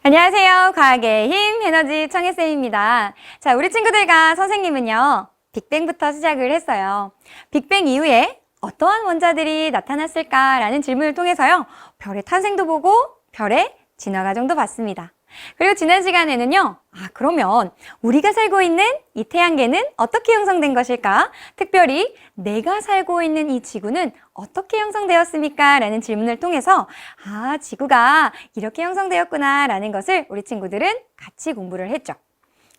안녕하세요. 과학의 힘 에너지 청혜쌤입니다. 자, 우리 친구들과 선생님은요, 빅뱅부터 시작을 했어요. 빅뱅 이후에 어떠한 원자들이 나타났을까라는 질문을 통해서요, 별의 탄생도 보고 별의 진화 과정도 봤습니다. 그리고 지난 시간에는요, 그러면 우리가 살고 있는 이 태양계는 어떻게 형성된 것일까? 특별히 내가 살고 있는 이 지구는 어떻게 형성되었습니까? 라는 질문을 통해서 지구가 이렇게 형성되었구나 라는 것을 우리 친구들은 같이 공부를 했죠.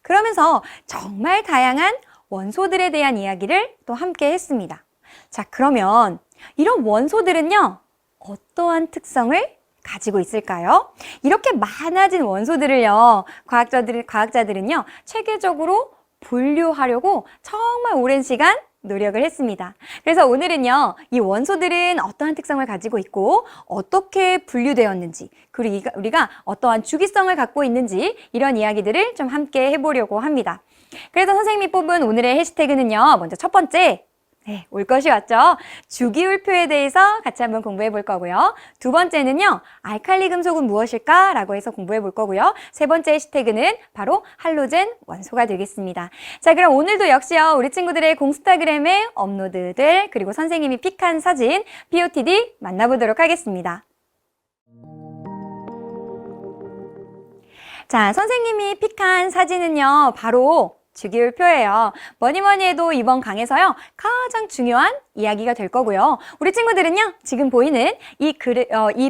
그러면서 정말 다양한 원소들에 대한 이야기를 또 함께 했습니다. 자, 그러면 이런 원소들은요, 어떠한 특성을 가지고 있을까요? 이렇게 많아진 원소들을요, 과학자들은요, 체계적으로 분류하려고 정말 오랜 시간 노력을 했습니다. 그래서 오늘은요, 이 원소들은 어떠한 특성을 가지고 있고 어떻게 분류되었는지, 그리고 우리가 어떠한 주기성을 갖고 있는지 이런 이야기들을 좀 함께 해보려고 합니다. 그래서 선생님이 뽑은 오늘의 해시태그는요, 먼저 첫 번째, 올 것이 왔죠. 주기율표에 대해서 같이 한번 공부해 볼 거고요. 두 번째는요, 알칼리 금속은 무엇일까? 라고 해서 공부해 볼 거고요. 세 번째 해시태그는 바로 할로젠 원소가 되겠습니다. 자, 그럼 오늘도 역시요, 우리 친구들의 공스타그램에 업로드될, 그리고 선생님이 픽한 사진, POTD 만나보도록 하겠습니다. 자, 선생님이 픽한 사진은요, 바로 주기율표예요. 뭐니 해도 이번 강에서요, 가장 중요한 이야기가 될 거고요. 우리 친구들은요, 지금 보이는 이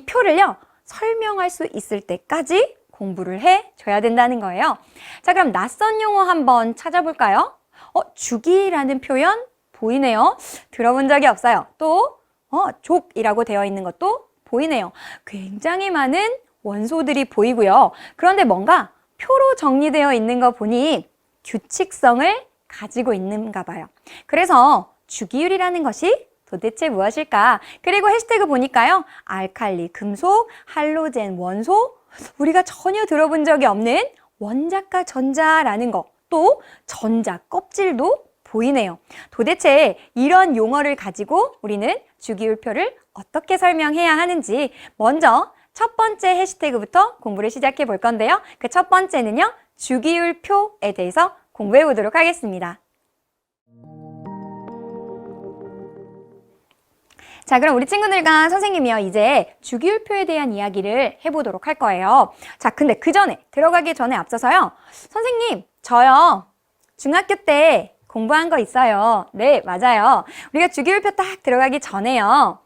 표를요, 설명할 수 있을 때까지 공부를 해줘야 된다는 거예요. 자, 그럼 낯선 용어 한번 찾아볼까요? 주기라는 표현 보이네요. 들어본 적이 없어요. 또 족이라고 되어 있는 것도 보이네요. 굉장히 많은 원소들이 보이고요. 그런데 뭔가 표로 정리되어 있는 거 보니 규칙성을 가지고 있는가 봐요. 그래서 주기율이라는 것이 도대체 무엇일까? 그리고 해시태그 보니까요, 알칼리, 금속, 할로젠, 원소, 우리가 전혀 들어본 적이 없는 원자과 전자라는 거, 또 전자 껍질도 보이네요. 도대체 이런 용어를 가지고 우리는 주기율표를 어떻게 설명해야 하는지 먼저 첫 번째 해시태그부터 공부를 시작해 볼 건데요. 그 첫 번째는요, 주기율표에 대해서 공부해 보도록 하겠습니다. 자, 그럼 우리 친구들과 선생님이요, 이제 주기율표에 대한 이야기를 해보도록 할 거예요. 자, 근데 그 전에, 들어가기 전에 앞서서요, 선생님, 저요, 중학교 때 공부한 거 있어요. 네, 맞아요. 우리가 주기율표 딱 들어가기 전에요,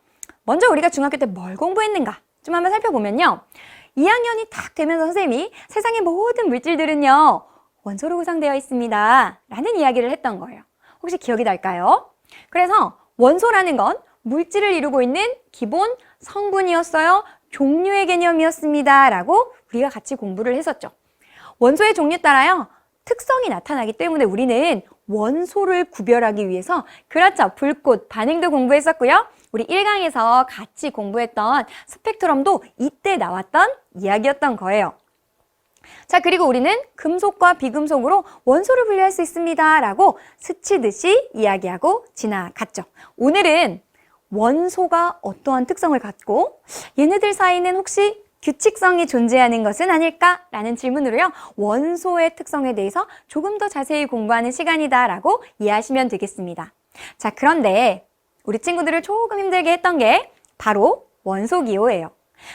먼저 우리가 중학교 때 뭘 공부했는가 좀 한번 살펴보면요, 2학년이 딱 되면서 선생님이 세상의 모든 물질들은요, 원소로 구성되어 있습니다 라는 이야기를 했던 거예요. 혹시 기억이 날까요? 그래서 원소라는 건 물질을 이루고 있는 기본 성분이었어요. 종류의 개념이었습니다 라고 우리가 같이 공부를 했었죠. 원소의 종류에 따라요, 특성이 나타나기 때문에 우리는 원소를 구별하기 위해서, 그렇죠, 불꽃, 반응도 공부했었고요. 우리 1강에서 같이 공부했던 스펙트럼도 이때 나왔던 이야기였던 거예요. 자, 그리고 우리는 금속과 비금속으로 원소를 분류할 수 있습니다 라고 스치듯이 이야기하고 지나갔죠. 오늘은 원소가 어떠한 특성을 갖고 얘네들 사이는 혹시 규칙성이 존재하는 것은 아닐까? 라는 질문으로요, 원소의 특성에 대해서 조금 더 자세히 공부하는 시간이다 라고 이해하시면 되겠습니다. 자, 그런데 우리 친구들을 조금 힘들게 했던 게 바로 원소기호예요.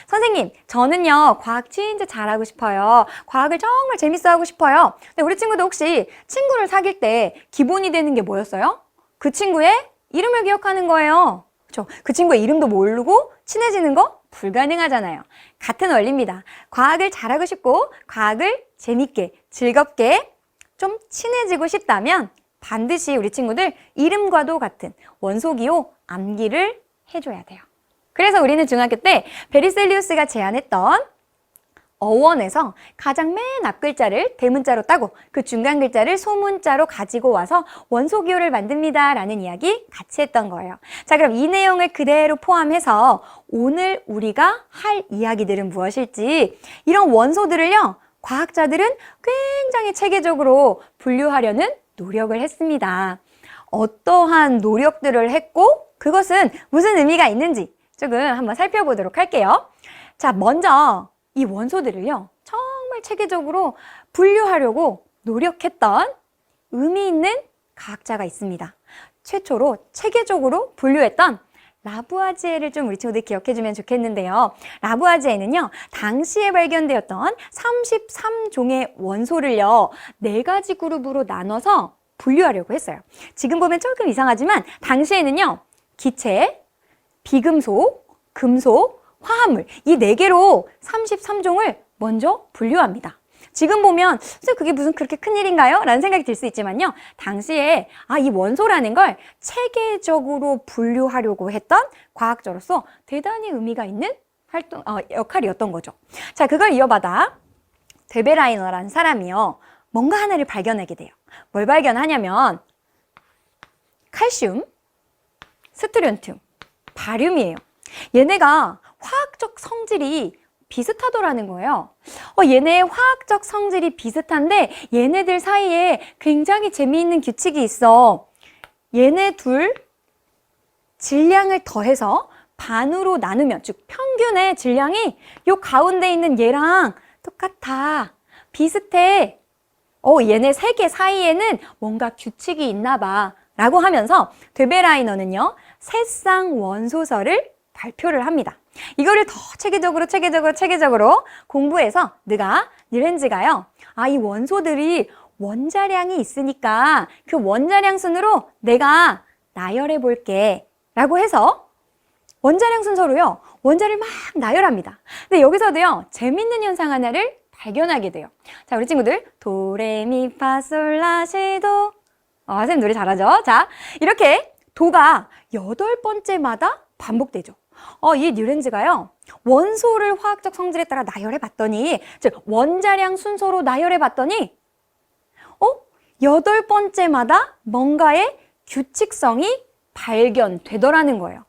선생님, 저는요, 과학 진짜 잘하고 싶어요. 과학을 정말 재밌어 하고 싶어요. 근데 우리 친구도 혹시 친구를 사귈 때 기본이 되는 게 뭐였어요? 그 친구의 이름을 기억하는 거예요. 그렇죠? 그 친구의 이름도 모르고 친해지는 거 불가능하잖아요. 같은 원리입니다. 과학을 잘하고 싶고 과학을 재밌게, 즐겁게 좀 친해지고 싶다면 반드시 우리 친구들 이름과도 같은 원소기호 암기를 해줘야 돼요. 그래서 우리는 중학교 때 베리셀리우스가 제안했던 어원에서 가장 맨 앞 글자를 대문자로 따고 그 중간 글자를 소문자로 가지고 와서 원소기호를 만듭니다 라는 이야기 같이 했던 거예요. 자, 그럼 이 내용을 그대로 포함해서 오늘 우리가 할 이야기들은 무엇일지, 이런 원소들을요, 과학자들은 굉장히 체계적으로 분류하려는 노력을 했습니다. 어떠한 노력들을 했고 그것은 무슨 의미가 있는지 조금 한번 살펴보도록 할게요. 자, 먼저 이 원소들을요, 정말 정말 체계적으로 분류하려고 노력했던 의미 있는 과학자가 있습니다. 최초로 체계적으로 분류했던 라부아지에를 좀 우리 친구들 기억해주면 좋겠는데요. 라부아지에는요, 당시에 발견되었던 33종의 원소를요, 4가지 그룹으로 나눠서 분류하려고 했어요. 지금 보면 조금 이상하지만 당시에는요, 기체, 비금속, 금속, 화합물 이 4개로 33종을 먼저 분류합니다. 지금 보면 선생님 그게 무슨 그렇게 큰일인가요? 라는 생각이 들 수 있지만요. 당시에 이 원소라는 걸 체계적으로 분류하려고 했던 과학자로서 대단히 의미가 있는 역할이었던 거죠. 자, 그걸 이어받아 데베라이너라는 사람이요. 뭔가 하나를 발견하게 돼요. 뭘 발견하냐면 칼슘, 스트론튬, 바륨이에요. 얘네가 화학적 성질이 비슷하더라는 거예요. 얘네의 화학적 성질이 비슷한데 얘네들 사이에 굉장히 재미있는 규칙이 있어. 얘네 둘 질량을 더해서 반으로 나누면, 즉 평균의 질량이 요 가운데 있는 얘랑 똑같아. 비슷해. 얘네 3개 사이에는 뭔가 규칙이 있나 봐. 라고 하면서 데베라이너는요, 새쌍 원소설을 발표를 합니다. 이거를 더 체계적으로 공부해서 뉘렌즈가요, 이 원소들이 원자량이 있으니까 그 원자량 순으로 내가 나열해 볼게 라고 해서 원자량 순서로요, 원자를 막 나열합니다. 근데 여기서도요, 재밌는 현상 하나를 발견하게 돼요. 자, 우리 친구들 도레미파솔라시도 선생님 노래 잘하죠? 자, 이렇게 도가 8번째마다 반복되죠. 이 뉘렌즈가요, 원소를 화학적 성질에 따라 나열해 봤더니, 즉 원자량 순서로 나열해 봤더니 8번째마다 뭔가의 규칙성이 발견되더라는 거예요.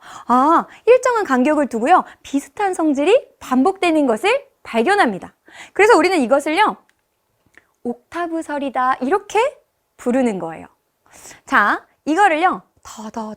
일정한 간격을 두고요, 비슷한 성질이 반복되는 것을 발견합니다. 그래서 우리는 이것을요, 옥타브설이다 이렇게 부르는 거예요. 자, 이거를요,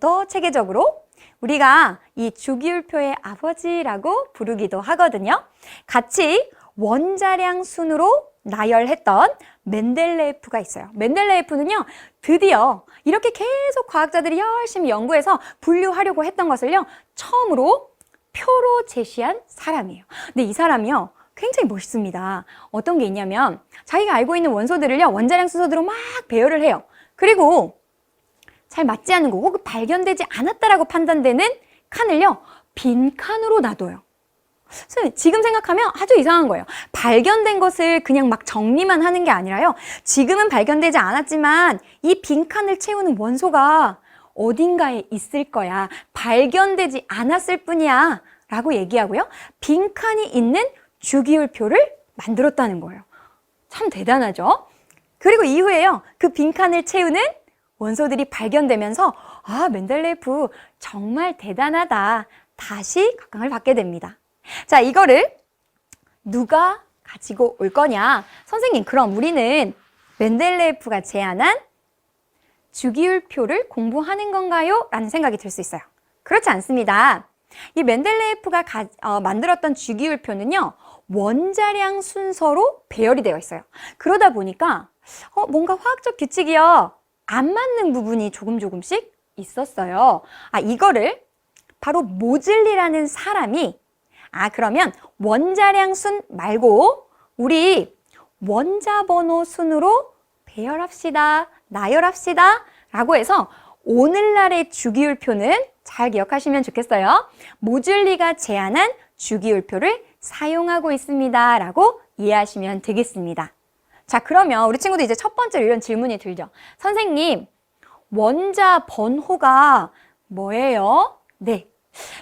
더 체계적으로 우리가 이 주기율표의 아버지라고 부르기도 하거든요. 같이 원자량 순으로 나열했던 멘델레예프가 있어요. 멘델레예프는요, 드디어 이렇게 계속 과학자들이 열심히 연구해서 분류하려고 했던 것을요, 처음으로 표로 제시한 사람이에요. 근데 이 사람이요, 굉장히 멋있습니다. 어떤 게 있냐면 자기가 알고 있는 원소들을요, 원자량 순서대로 막 배열을 해요. 그리고 잘 맞지 않는 거 혹은 발견되지 않았다라고 판단되는 칸을요, 빈 칸으로 놔둬요. 지금 생각하면 아주 이상한 거예요. 발견된 것을 그냥 막 정리만 하는 게 아니라요, 지금은 발견되지 않았지만 이 빈 칸을 채우는 원소가 어딘가에 있을 거야. 발견되지 않았을 뿐이야 라고 얘기하고요, 빈 칸이 있는 주기율표를 만들었다는 거예요. 참 대단하죠? 그리고 이후에요, 그 빈 칸을 채우는 원소들이 발견되면서 멘델레예프 정말 대단하다. 다시 각광을 받게 됩니다. 자, 이거를 누가 가지고 올 거냐? 선생님, 그럼 우리는 멘델레예프가 제안한 주기율표를 공부하는 건가요? 라는 생각이 들 수 있어요. 그렇지 않습니다. 이 멘델레예프가 만들었던 주기율표는요, 원자량 순서로 배열이 되어 있어요. 그러다 보니까 뭔가 화학적 규칙이요, 안 맞는 부분이 조금씩 있었어요. 이거를 바로 모즐리라는 사람이 그러면 원자량 순 말고 우리 원자 번호 순으로 배열합시다, 나열합시다 라고 해서 오늘날의 주기율표는 잘 기억하시면 좋겠어요. 모즐리가 제안한 주기율표를 사용하고 있습니다 라고 이해하시면 되겠습니다. 자, 그러면 우리 친구들 이제 첫 번째로 이런 질문이 들죠. 선생님, 원자 번호가 뭐예요? 네.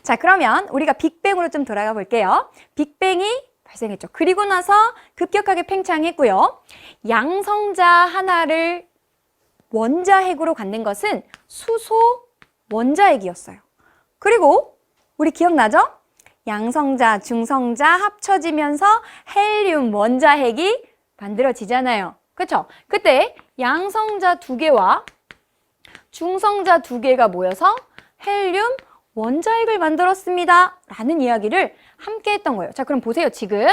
자, 그러면 우리가 빅뱅으로 좀 돌아가 볼게요. 빅뱅이 발생했죠. 그리고 나서 급격하게 팽창했고요. 양성자 하나를 원자핵으로 갖는 것은 수소 원자핵이었어요. 그리고 우리 기억나죠? 양성자, 중성자 합쳐지면서 헬륨 원자핵이 만들어지잖아요. 그렇죠? 그때 양성자 2개와 중성자 2개가 모여서 헬륨 원자핵을 만들었습니다 라는 이야기를 함께 했던 거예요. 자, 그럼 보세요. 지금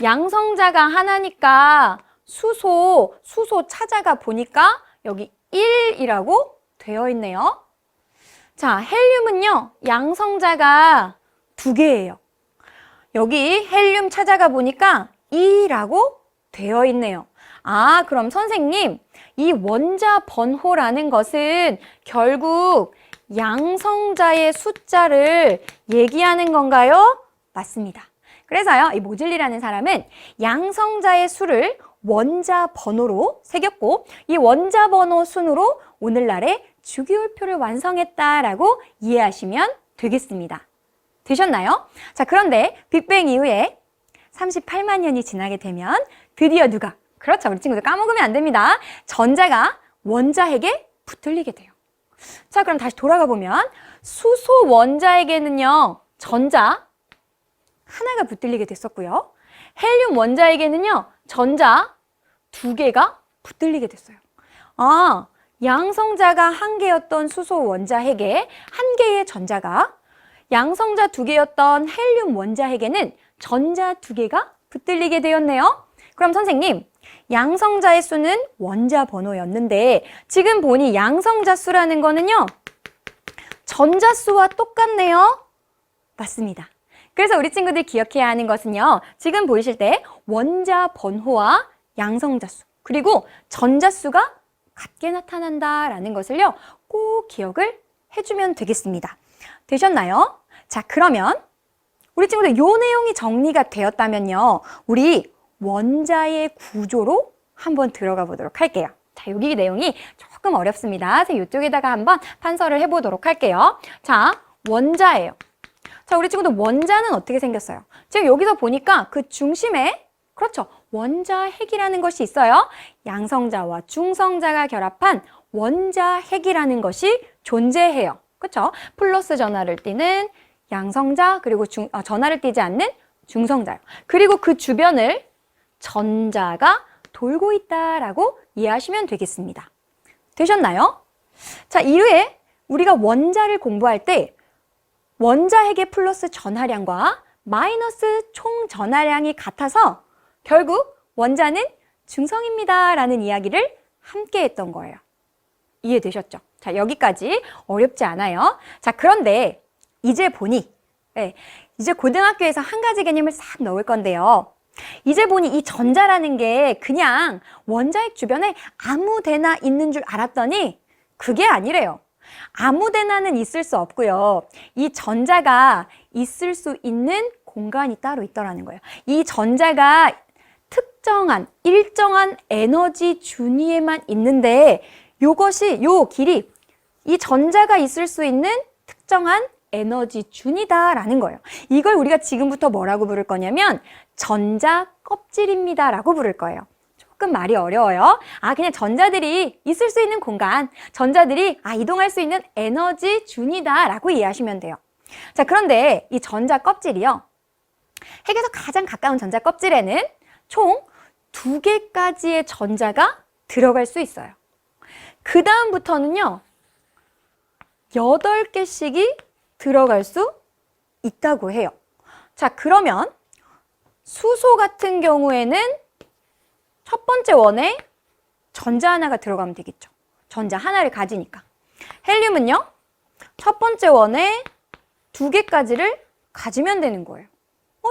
양성자가 하나니까 수소 찾아가 보니까 여기 1이라고 되어 있네요. 자, 헬륨은요, 양성자가 2개예요. 여기 헬륨 찾아가 보니까 2라고 되어 있네요. 아, 그럼 선생님, 이 원자 번호라는 것은 결국 양성자의 숫자를 얘기하는 건가요? 맞습니다. 그래서요, 이 모즐리라는 사람은 양성자의 수를 원자 번호로 새겼고 이 원자 번호 순으로 오늘날의 주기율표를 완성했다라고 이해하시면 되겠습니다. 되셨나요? 자, 그런데 빅뱅 이후에 38만 년이 지나게 되면 드디어 누가? 그렇죠. 우리 친구들 까먹으면 안 됩니다. 전자가 원자핵에 붙들리게 돼요. 자, 그럼 다시 돌아가 보면 수소 원자에게는요, 전자 하나가 붙들리게 됐었고요. 헬륨 원자에게는요, 전자 2개가 붙들리게 됐어요. 아, 양성자가 1개였던 수소 원자핵에 1개의 전자가, 양성자 2개였던 헬륨 원자핵에는 전자 2개가 붙들리게 되었네요. 그럼 선생님, 양성자의 수는 원자 번호였는데 지금 보니 양성자 수라는 거는요, 전자 수와 똑같네요. 맞습니다. 그래서 우리 친구들 기억해야 하는 것은요, 지금 보이실 때 원자 번호와 양성자 수, 그리고 전자 수가 같게 나타난다라는 것을요, 꼭 기억을 해주면 되겠습니다. 되셨나요? 자, 그러면 우리 친구들 요 내용이 정리가 되었다면요, 우리 원자의 구조로 한번 들어가 보도록 할게요. 자, 여기 내용이 조금 어렵습니다. 그래서 이쪽에다가 한번 판서를 해보도록 할게요. 자, 원자예요. 자, 우리 친구들 원자는 어떻게 생겼어요? 지금 여기서 보니까 그 중심에, 그렇죠, 원자핵이라는 것이 있어요. 양성자와 중성자가 결합한 원자핵이라는 것이 존재해요. 그렇죠? 플러스 전하를 띠는 양성자, 그리고 전하를 띠지 않는 중성자요. 그리고 그 주변을 전자가 돌고 있다라고 이해하시면 되겠습니다. 되셨나요? 자, 이후에 우리가 원자를 공부할 때 원자핵의 플러스 전하량과 마이너스 총 전하량이 같아서 결국 원자는 중성입니다 라는 이야기를 함께 했던 거예요. 이해되셨죠? 자, 여기까지 어렵지 않아요. 자, 그런데 이제 보니, 이제 고등학교에서 한 가지 개념을 싹 넣을 건데요. 이제 보니 이 전자라는 게 그냥 원자핵 주변에 아무 데나 있는 줄 알았더니 그게 아니래요. 아무 데나는 있을 수 없고요. 이 전자가 있을 수 있는 공간이 따로 있더라는 거예요. 이 전자가 특정한 일정한 에너지 준위에만 있는데 요것이 요 길이 이 전자가 있을 수 있는 특정한 에너지 준이다라는 거예요. 이걸 우리가 지금부터 뭐라고 부를 거냐면 전자 껍질입니다 라고 부를 거예요. 조금 말이 어려워요. 아, 그냥 전자들이 있을 수 있는 공간, 전자들이 이동할 수 있는 에너지 준이다 라고 이해하시면 돼요. 자, 그런데 이 전자 껍질이요, 핵에서 가장 가까운 전자 껍질에는 총 2개까지의 전자가 들어갈 수 있어요. 그 다음부터는요 8개씩이 들어갈 수 있다고 해요. 자, 그러면 수소 같은 경우에는 첫 번째 원에 전자 하나가 들어가면 되겠죠. 전자 하나를 가지니까. 헬륨은요, 첫 번째 원에 2개까지를 가지면 되는 거예요.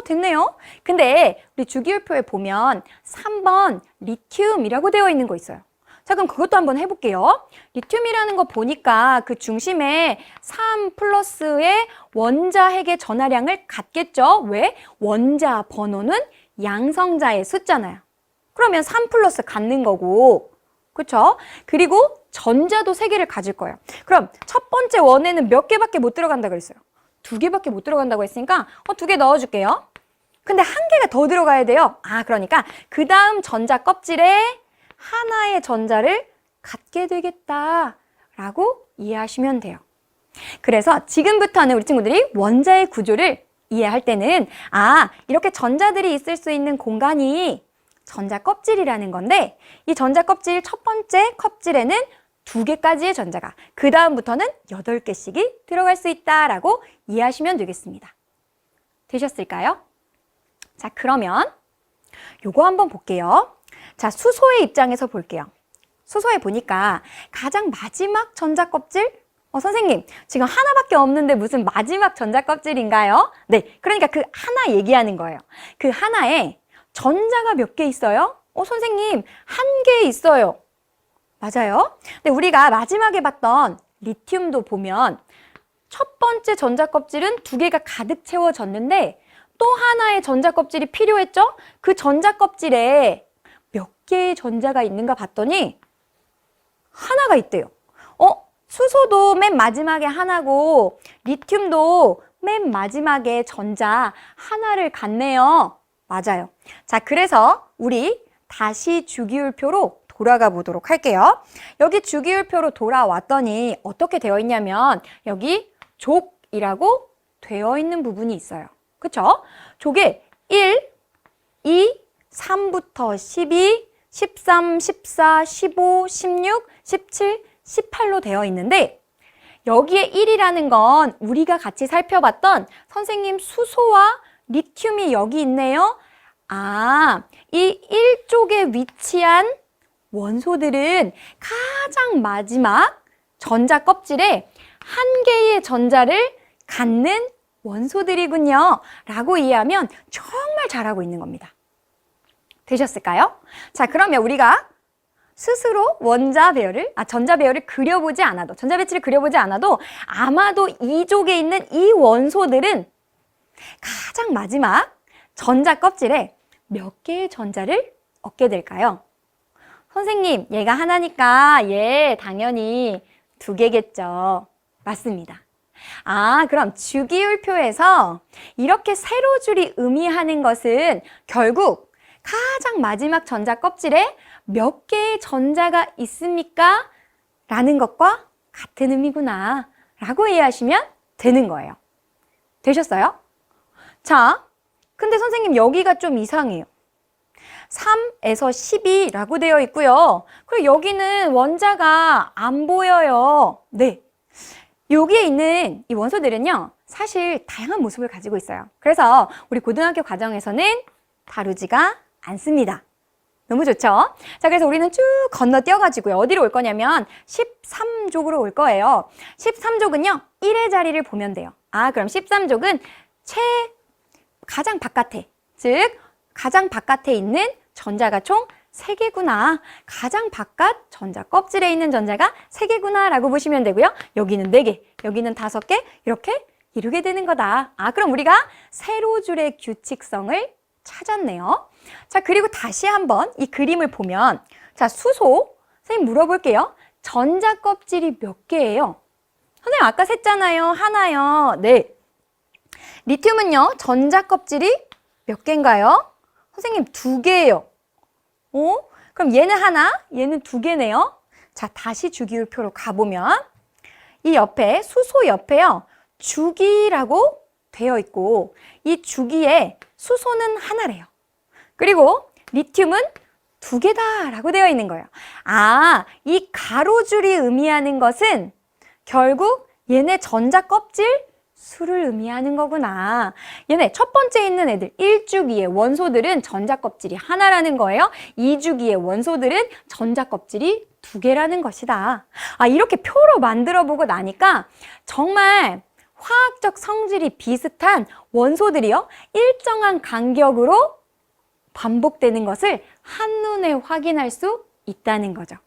됐네요. 근데 우리 주기율표에 보면 3번 리튬이라고 되어 있는 거 있어요. 자, 그럼 그것도 한번 해볼게요. 리튬이라는 거 보니까 그 중심에 3 플러스의 원자핵의 전하량을 갖겠죠. 왜? 원자 번호는 양성자의 숫자잖아요. 그러면 3 플러스 갖는 거고, 그렇죠? 그리고 전자도 3개를 가질 거예요. 그럼 첫 번째 원에는 몇 개밖에 못 들어간다 그랬어요? 2개밖에 못 들어간다고 했으니까 2개 넣어줄게요. 근데 1개가 더 들어가야 돼요. 그러니까 그 다음 전자 껍질에 하나의 전자를 갖게 되겠다라고 이해하시면 돼요. 그래서 지금부터는 우리 친구들이 원자의 구조를 이해할 때는 이렇게 전자들이 있을 수 있는 공간이 전자 껍질이라는 건데, 이 전자 껍질 첫 번째 껍질에는 2개까지의 전자가, 그 다음부터는 8개씩이 들어갈 수 있다라고 이해하시면 되겠습니다. 되셨을까요? 자, 그러면 요거 한번 볼게요. 자, 수소의 입장에서 볼게요. 수소에 보니까 가장 마지막 전자껍질? 선생님, 지금 하나밖에 없는데 무슨 마지막 전자껍질인가요? 네, 그러니까 그 하나 얘기하는 거예요. 그 하나에 전자가 몇 개 있어요? 선생님, 한 개 있어요. 맞아요. 근데 우리가 마지막에 봤던 리튬도 보면 첫 번째 전자껍질은 2개가 가득 채워졌는데 또 하나의 전자껍질이 필요했죠? 그 전자껍질에 몇 개의 전자가 있는가 봤더니 하나가 있대요. 수소도 맨 마지막에 하나고 리튬도 맨 마지막에 전자 하나를 갖네요. 맞아요. 자, 그래서 우리 다시 주기율표로 돌아가 보도록 할게요. 여기 주기율표로 돌아왔더니 어떻게 되어 있냐면 여기 족이라고 되어 있는 부분이 있어요. 그쵸? 족에 1, 2, 3부터 12, 13, 14, 15, 16, 17, 18로 되어 있는데 여기에 1이라는 건 우리가 같이 살펴봤던 선생님 수소와 리튬이 여기 있네요. 이 1쪽에 위치한 원소들은 가장 마지막 전자 껍질에 한 개의 전자를 갖는 원소들이군요. 라고 이해하면 정말 잘하고 있는 겁니다. 되셨을까요? 자, 그러면 우리가 스스로 전자 배열을 그려보지 않아도, 전자 배치를 그려보지 않아도 아마도 이쪽에 있는 이 원소들은 가장 마지막 전자 껍질에 몇 개의 전자를 얻게 될까요? 선생님, 얘가 하나니까 얘 당연히 2개겠죠. 맞습니다. 그럼 주기율표에서 이렇게 세로줄이 의미하는 것은 결국 가장 마지막 전자 껍질에 몇 개의 전자가 있습니까? 라는 것과 같은 의미구나 라고 이해하시면 되는 거예요. 되셨어요? 자, 근데 선생님 여기가 좀 이상해요. 3에서 12라고 되어 있고요. 그리고 여기는 원자가 안 보여요. 네. 여기에 있는 이 원소들은요, 사실 다양한 모습을 가지고 있어요. 그래서 우리 고등학교 과정에서는 다루지가 않습니다. 너무 좋죠? 자, 그래서 우리는 쭉 건너뛰어가지고요. 어디로 올 거냐면 13족으로 올 거예요. 13족은요, 1의 자리를 보면 돼요. 그럼 13족은 가장 바깥에, 즉 가장 바깥에 있는 전자가 총 3개구나. 가장 바깥 전자 껍질에 있는 전자가 3개구나 라고 보시면 되고요. 여기는 4개, 여기는 5개 이렇게 이루게 되는 거다. 그럼 우리가 세로줄의 규칙성을 찾았네요. 자, 그리고 다시 한번 이 그림을 보면 자, 수소, 선생님 물어볼게요. 전자 껍질이 몇 개예요? 선생님 아까 셌잖아요. 하나요. 네. 리튬은요, 전자 껍질이 몇 개인가요? 선생님 2개예요. 그럼 얘는 하나, 얘는 2개네요. 자, 다시 주기율표로 가보면 이 옆에, 수소 옆에요, 주기라고 되어 있고 이 주기에 수소는 하나래요. 그리고 리튬은 2개다라고 되어 있는 거예요. 이 가로줄이 의미하는 것은 결국 얘네 전자 껍질 수를 의미하는 거구나. 얘네 첫 번째 있는 애들 1주기의 원소들은 전자 껍질이 하나라는 거예요. 2주기의 원소들은 전자 껍질이 2개라는 것이다. 이렇게 표로 만들어 보고 나니까 정말 화학적 성질이 비슷한 원소들이요, 일정한 간격으로 반복되는 것을 한눈에 확인할 수 있다는 거죠.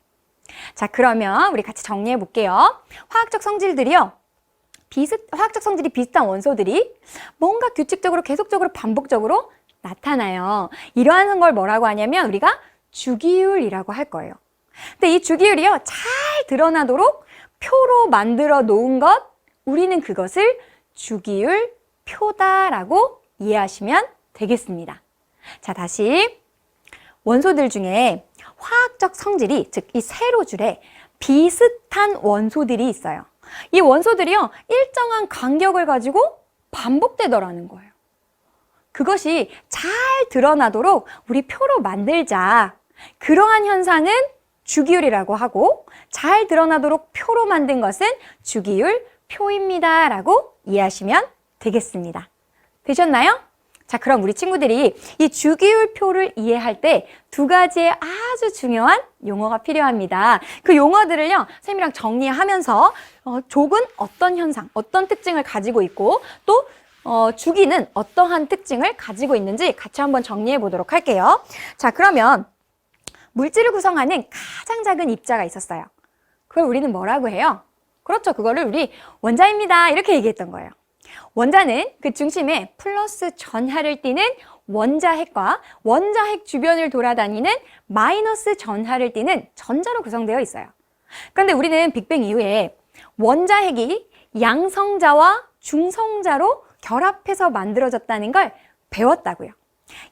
자, 그러면 우리 같이 정리해 볼게요. 화학적 성질이 비슷한 원소들이 뭔가 규칙적으로 계속적으로 반복적으로 나타나요. 이러한 걸 뭐라고 하냐면 우리가 주기율이라고 할 거예요. 근데 이 주기율이요, 잘 드러나도록 표로 만들어 놓은 것, 우리는 그것을 주기율 표다라고 이해하시면 되겠습니다. 자, 다시 원소들 중에 화학적 성질이, 즉 이 세로줄에 비슷한 원소들이 있어요. 이 원소들이요, 일정한 간격을 가지고 반복되더라는 거예요. 그것이 잘 드러나도록 우리 표로 만들자. 그러한 현상은 주기율이라고 하고 잘 드러나도록 표로 만든 것은 주기율 표입니다 라고 이해하시면 되겠습니다. 되셨나요? 자, 그럼 우리 친구들이 이 주기율표를 이해할 때 두 가지의 아주 중요한 용어가 필요합니다. 그 용어들을요, 선생님이랑 정리하면서 족은 어떤 현상, 어떤 특징을 가지고 있고 또 주기는 어떠한 특징을 가지고 있는지 같이 한번 정리해 보도록 할게요. 자, 그러면 물질을 구성하는 가장 작은 입자가 있었어요. 그걸 우리는 뭐라고 해요? 그렇죠. 그거를 우리 원자입니다. 이렇게 얘기했던 거예요. 원자는 그 중심에 플러스 전하를 띠는 원자핵과 원자핵 주변을 돌아다니는 마이너스 전하를 띠는 전자로 구성되어 있어요. 그런데 우리는 빅뱅 이후에 원자핵이 양성자와 중성자로 결합해서 만들어졌다는 걸 배웠다고요.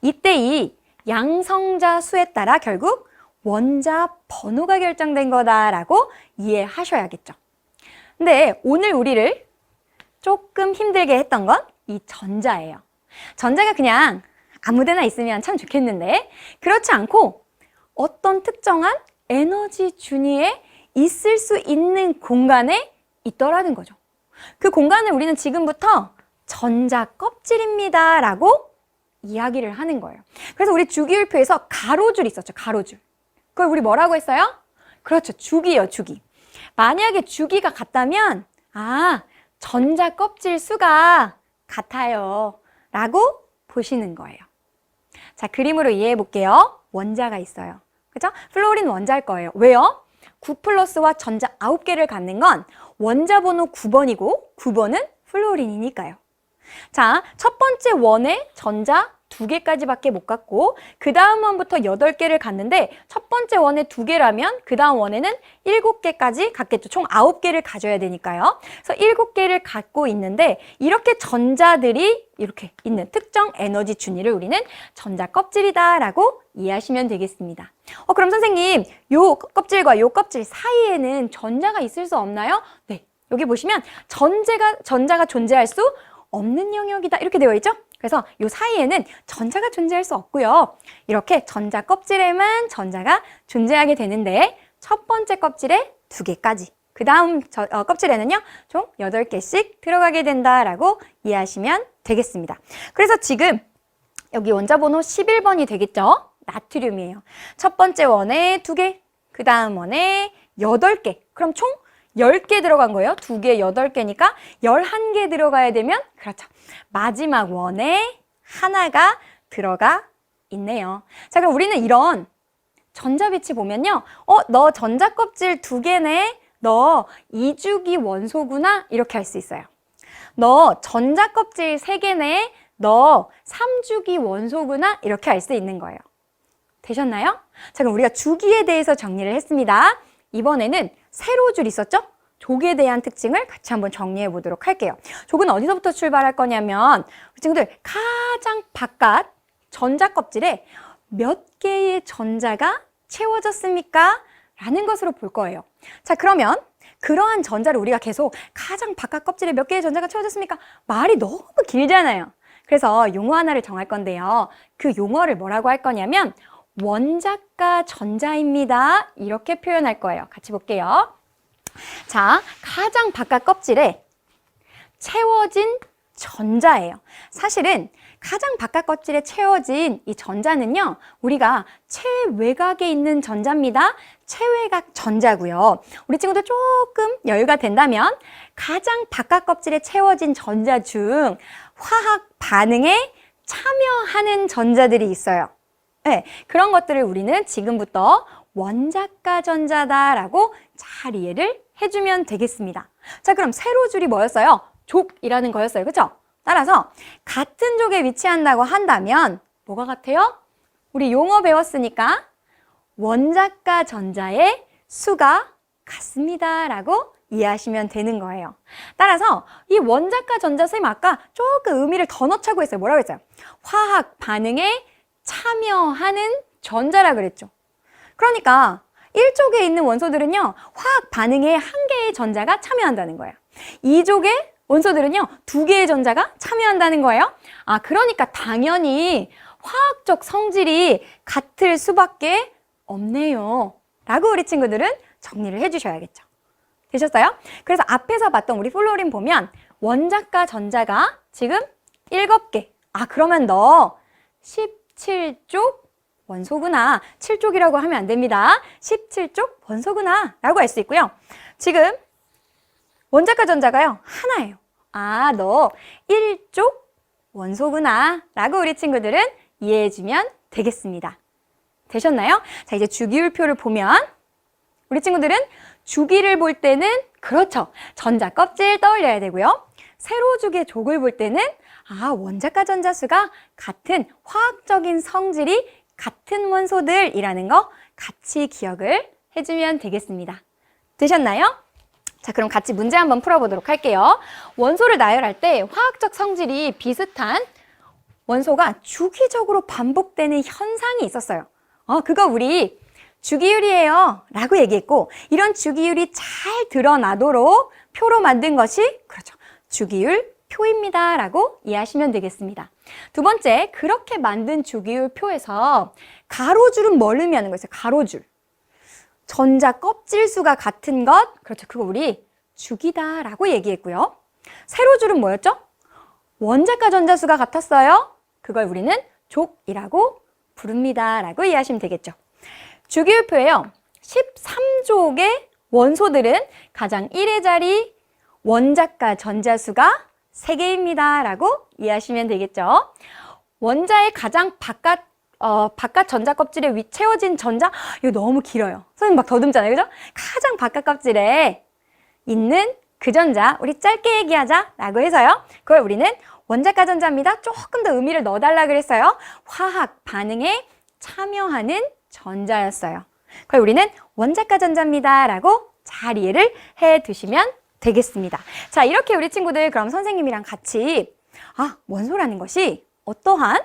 이때 이 양성자 수에 따라 결국 원자 번호가 결정된 거다라고 이해하셔야겠죠. 근데 오늘 우리를 조금 힘들게 했던 건 이 전자예요. 전자가 그냥 아무데나 있으면 참 좋겠는데 그렇지 않고 어떤 특정한 에너지 준위에 있을 수 있는 공간에 있더라는 거죠. 그 공간을 우리는 지금부터 전자 껍질입니다 라고 이야기를 하는 거예요. 그래서 우리 주기율표에서 가로줄 있었죠. 가로줄. 그걸 우리 뭐라고 했어요? 그렇죠. 주기요. 주기. 만약에 주기가 같다면 전자 껍질 수가 같아요 라고 보시는 거예요. 자, 그림으로 이해해 볼게요. 원자가 있어요. 그죠? 플로린 원자일 거예요. 왜요? 9 플러스와 전자 9개를 갖는 건 원자 번호 9번이고 9번은 플로린이니까요. 자, 첫 번째 원에 전자 2개까지밖에 못 갖고 그 다음 원부터 8개를 갖는데 첫 번째 원에 2개라면 그 다음 원에는 7개까지 갖겠죠. 총 9개를 가져야 되니까요. 그래서 7개를 갖고 있는데 이렇게 전자들이 이렇게 있는 특정 에너지 준위를 우리는 전자 껍질이다 라고 이해하시면 되겠습니다. 그럼 선생님, 요 껍질과 요 껍질 사이에는 전자가 있을 수 없나요? 네, 여기 보시면 전자가 존재할 수 없는 영역이다 이렇게 되어 있죠? 그래서 이 사이에는 전자가 존재할 수 없고요. 이렇게 전자 껍질에만 전자가 존재하게 되는데 첫 번째 껍질에 2개까지 그 다음 껍질에는요 총 8개씩 들어가게 된다라고 이해하시면 되겠습니다. 그래서 지금 여기 원자 번호 11번이 되겠죠? 나트륨이에요. 첫 번째 원에 2개, 그 다음 원에 8개. 그럼 총 10개 들어간 거예요. 2개, 8개니까 11개 들어가야 되면 그렇죠. 마지막 원에 하나가 들어가 있네요. 자, 그럼 우리는 이런 전자빛이 보면요. 너 전자 껍질 2개네. 너 2주기 원소구나. 이렇게 할 수 있어요. 너 전자 껍질 3개네. 너 3주기 원소구나. 이렇게 할 수 있는 거예요. 되셨나요? 자, 그럼 우리가 주기에 대해서 정리를 했습니다. 이번에는 세로줄 있었죠? 족에 대한 특징을 같이 한번 정리해 보도록 할게요. 족은 어디서부터 출발할 거냐면 우리 친구들 가장 바깥 전자 껍질에 몇 개의 전자가 채워졌습니까? 라는 것으로 볼 거예요. 자, 그러면 그러한 전자를 우리가 계속 가장 바깥 껍질에 몇 개의 전자가 채워졌습니까? 말이 너무 길잖아요. 그래서 용어 하나를 정할 건데요. 그 용어를 뭐라고 할 거냐면 원자가 전자입니다. 이렇게 표현할 거예요. 같이 볼게요. 자, 가장 바깥 껍질에 채워진 전자예요. 사실은 가장 바깥 껍질에 채워진 이 전자는요, 우리가 최외곽에 있는 전자입니다. 최외곽 전자고요. 우리 친구들 조금 여유가 된다면 가장 바깥 껍질에 채워진 전자 중 화학 반응에 참여하는 전자들이 있어요. 네, 그런 것들을 우리는 지금부터 원자가 전자다라고 잘 이해를 해주면 되겠습니다. 자, 그럼 세로줄이 뭐였어요? 족이라는 거였어요. 그렇죠? 따라서 같은 족에 위치한다고 한다면 뭐가 같아요? 우리 용어 배웠으니까 원자가 전자의 수가 같습니다 라고 이해하시면 되는 거예요. 따라서 이 원자가 전자 선생님 아까 조금 의미를 더 넣자고 했어요. 뭐라고 했어요? 화학 반응에 참여하는 전자라 그랬죠. 그러니까 1족에 있는 원소들은요, 화학 반응에 1개의 전자가 참여한다는 거예요. 2족의 원소들은요, 2개의 전자가 참여한다는 거예요. 그러니까 당연히 화학적 성질이 같을 수밖에 없네요. 라고 우리 친구들은 정리를 해주셔야겠죠. 되셨어요? 그래서 앞에서 봤던 우리 플로린 보면 원자가 전자가 지금 7개, 그러면 너 17쪽 원소구나. 7쪽이라고 하면 안 됩니다. 17쪽 원소구나 라고 알 수 있고요. 지금 원자과 전자가요, 하나예요. 너 1쪽 원소구나 라고 우리 친구들은 이해해주면 되겠습니다. 되셨나요? 자, 이제 주기율표를 보면 우리 친구들은 주기를 볼 때는 그렇죠. 전자 껍질 떠올려야 되고요. 세로죽의 족을 볼 때는 원자과 전자수가 같은 화학적인 성질이 같은 원소들이라는 거 같이 기억을 해주면 되겠습니다. 되셨나요? 자, 그럼 같이 문제 한번 풀어보도록 할게요. 원소를 나열할 때 화학적 성질이 비슷한 원소가 주기적으로 반복되는 현상이 있었어요. 그거 우리 주기율이에요 라고 얘기했고, 이런 주기율이 잘 드러나도록 표로 만든 것이 그렇죠. 주기율 표입니다 라고 이해하시면 되겠습니다. 두 번째, 그렇게 만든 주기율 표에서 가로줄은 뭘 의미하는 거였어요? 가로줄. 전자 껍질 수가 같은 것, 그렇죠. 그거 우리 주기다 라고 얘기했고요. 세로줄은 뭐였죠? 원자과 전자수가 같았어요. 그걸 우리는 족이라고 부릅니다 라고 이해하시면 되겠죠. 주기율표에요, 13족의 원소들은 가장 1의 자리 원자과 전자수가 3개입니다 라고 이해하시면 되겠죠. 원자의 가장 바깥 전자 껍질에 채워진 전자, 이거 너무 길어요. 선생님 막 더듬잖아요, 그죠? 가장 바깥 껍질에 있는 그 전자, 우리 짧게 얘기하자 라고 해서요, 그걸 우리는 원자과 전자입니다. 조금 더 의미를 넣어달라 그랬어요. 화학 반응에 참여하는 전자였어요. 그걸 우리는 원자과 전자입니다 라고 잘 이해를 해 두시면 되겠습니다. 자, 이렇게 우리 친구들 그럼 선생님이랑 같이 원소라는 것이 어떠한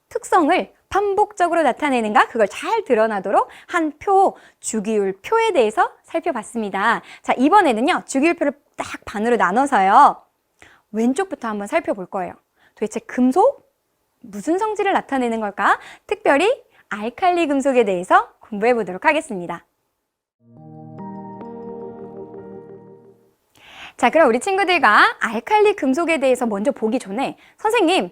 특성을 반복적으로 나타내는가, 그걸 잘 드러나도록 한 표, 주기율 표에 대해서 살펴봤습니다. 자, 이번에는요, 주기율표를 딱 반으로 나눠서요, 왼쪽부터 한번 살펴볼 거예요. 도대체 금속 무슨 성질을 나타내는 걸까? 특별히 알칼리 금속에 대해서 공부해 보도록 하겠습니다. 자, 그럼 우리 친구들과 알칼리 금속에 대해서 먼저 보기 전에, 선생님,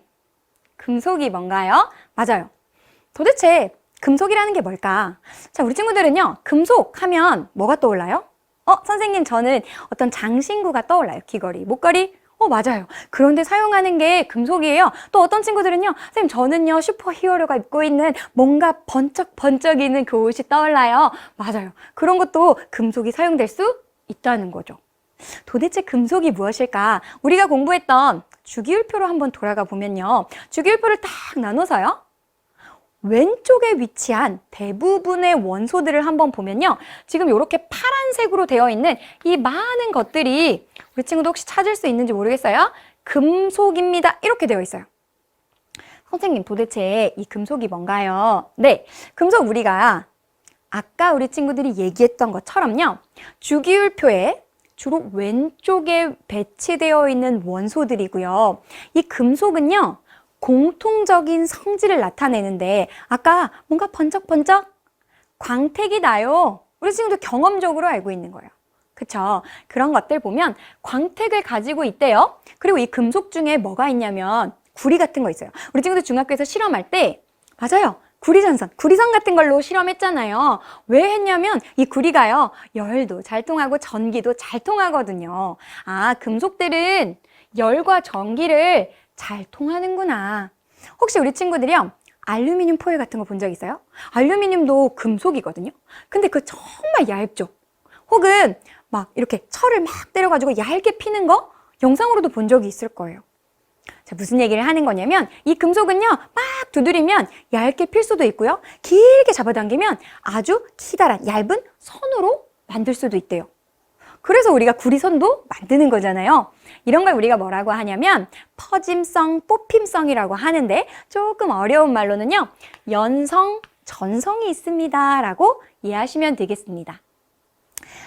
금속이 뭔가요? 맞아요. 도대체 금속이라는 게 뭘까? 자, 우리 친구들은요, 금속 하면 뭐가 떠올라요? 선생님, 저는 어떤 장신구가 떠올라요. 귀걸이, 목걸이. 맞아요. 그런데 사용하는 게 금속이에요. 또 어떤 친구들은요, 선생님, 저는요, 슈퍼히어로가 입고 있는 뭔가 번쩍번쩍이는 그 옷이 떠올라요. 맞아요. 그런 것도 금속이 사용될 수 있다는 거죠. 도대체 금속이 무엇일까? 우리가 공부했던 주기율표로 한번 돌아가 보면요, 주기율표를 딱 나눠서요, 왼쪽에 위치한 대부분의 원소들을 한번 보면요, 지금 이렇게 파란색으로 되어 있는 이 많은 것들이 우리 친구도 혹시 찾을 수 있는지 모르겠어요. 금속입니다. 이렇게 되어 있어요. 선생님, 도대체 이 금속이 뭔가요? 네, 금속 우리가 아까 우리 친구들이 얘기했던 것처럼요, 주기율표에 주로 왼쪽에 배치되어 있는 원소들이고요. 이 금속은요, 공통적인 성질을 나타내는데, 아까 뭔가 번쩍번쩍 광택이 나요. 우리 친구들 경험적으로 알고 있는 거예요. 그쵸? 그런 것들 보면 광택을 가지고 있대요. 그리고 이 금속 중에 뭐가 있냐면 구리 같은 거 있어요. 우리 친구들 중학교에서 실험할 때, 맞아요, 구리선 같은 걸로 실험했잖아요. 왜 했냐면 이 구리가요, 열도 잘 통하고 전기도 잘 통하거든요. 금속들은 열과 전기를 잘 통하는구나. 혹시 우리 친구들이요, 알루미늄 포일 같은 거 본 적 있어요? 알루미늄도 금속이거든요. 근데 그거 정말 얇죠? 혹은 막 이렇게 철을 막 때려가지고 얇게 피는 거 영상으로도 본 적이 있을 거예요. 자, 무슨 얘기를 하는 거냐면 이 금속은요, 막 두드리면 얇게 필 수도 있고요, 길게 잡아당기면 아주 기다란 얇은 선으로 만들 수도 있대요. 그래서 우리가 구리선도 만드는 거잖아요. 이런 걸 우리가 뭐라고 하냐면 퍼짐성, 뽑힘성이라고 하는데, 조금 어려운 말로는요, 연성, 전성이 있습니다 라고 이해하시면 되겠습니다.